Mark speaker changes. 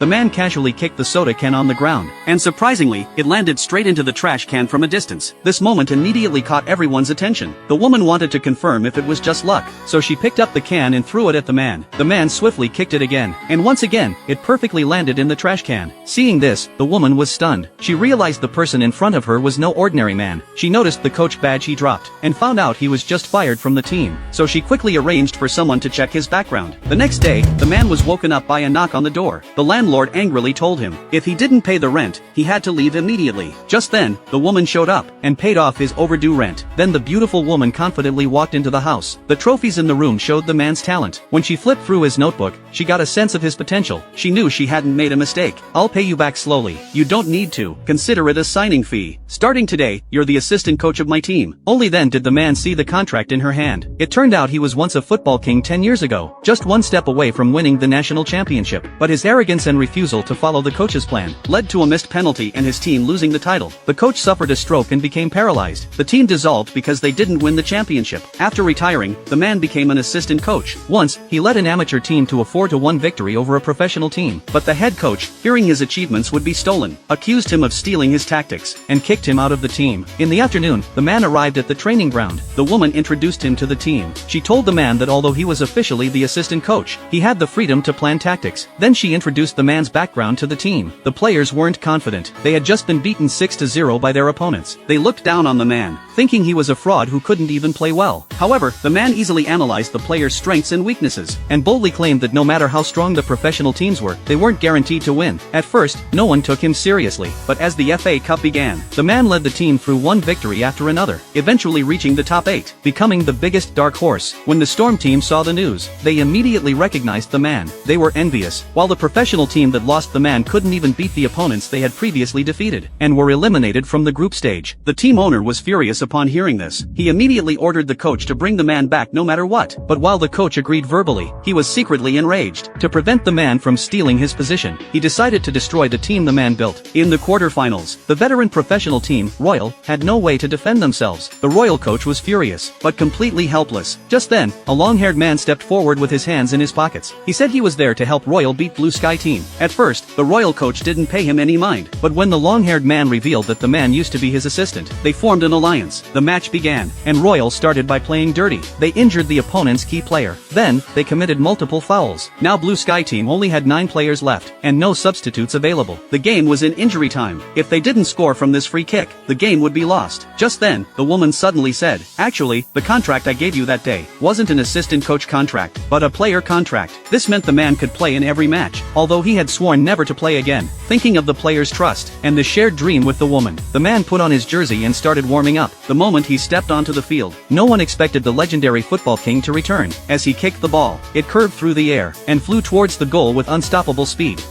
Speaker 1: the man casually kicked the soda can on the ground, and surprisingly, it landed straight into the trash can from a distance. This moment immediately caught everyone's attention. The woman wanted to confirm if it was just luck, so she picked up the can and threw it at the man. The man swiftly kicked it again, and once again, it perfectly landed in the trash can. Seeing this, the woman was stunned. She realized the person in front of her was no ordinary man. She noticed the coach badge he dropped, and found out he was just fired from the team, so she quickly arranged for someone to check his background. The next day, the man was woken up by a knock on the door. The landlord angrily told him, if he didn't pay the rent, he had to leave immediately. Just then, the woman showed up, and paid off his overdue rent. Then the beautiful woman confidently walked into the house. The trophies in the room showed the man's talent. When she flipped through his notebook, she got a sense of his potential. She knew she hadn't made a mistake. I'll pay you back slowly. You don't need to. Consider it a signing fee. Starting today, you're the assistant coach of my team. Only then did the man see the contract in her hand. It turned out he was once a football king 10 years ago, just one step away from winning the national championship. But his arrogance and refusal to follow the coach's plan led to a missed penalty and his team losing the title. The coach suffered a stroke and became paralyzed. The team dissolved because they didn't win the championship. After retiring, the man became an assistant coach. Once, he led an amateur team to a 4-1 victory over a professional team. But the head coach, fearing his achievements would be stolen, accused him of stealing his tactics, and kicked him out of the team. In the afternoon, the man arrived at the training ground. The woman introduced him to the team. She told the man that although he was officially the assistant coach, he had the freedom to plan tactics. Then she introduced the man's background to the team. The players weren't confident. They had just been beaten 6-0 by their opponents. They looked down on the man, thinking he was a fraud who couldn't even play well. However, the man easily analyzed the players' strengths and weaknesses, and boldly claimed that no matter how strong the professional teams were, they weren't guaranteed to win. At first, no one took him seriously, but as the FA Cup began, the man led the team through one victory after another, eventually reaching the top 8, becoming the biggest dark horse. When the Storm team saw the news, they immediately recognized the man. They were envious, while the professional team that lost the man couldn't even beat the opponents they had previously defeated, and were eliminated from the group stage. The team owner was furious upon hearing this. He immediately ordered the coach to bring the man back no matter what. But while the coach agreed verbally, he was secretly enraged. To prevent the man from stealing his position, he decided to destroy the team the man built. In the quarterfinals, the veteran professional team, Royal, had no way to defend themselves. The Royal coach was furious, but completely helpless. Just then, a long-haired man stepped forward with his hands in his pockets. He said he was there to help Royal beat Blue Sky team. At first, the Royal coach didn't pay him any mind, but when the long-haired man revealed that the man used to be his assistant, they formed an alliance. The match began, and Royal started by playing dirty. They injured the opponent's key player. Then, they committed multiple fouls. Now Blue Sky team only had 9 players left, and no substitutes available. The game was in injury time. If they didn't score from this free kick, the game would be lost. Just then, the woman suddenly said, actually, the contract I gave you that day wasn't an assistant coach contract, but a player contract. This meant the man could play in every match, although he had sworn never to play again. Thinking of the player's trust, and the shared dream with the woman, the man put on his jersey and started warming up. The moment he stepped onto the field, no one expected the legendary football king to return. As he kicked the ball, it curved through the air, and flew towards the goal with unstoppable speed.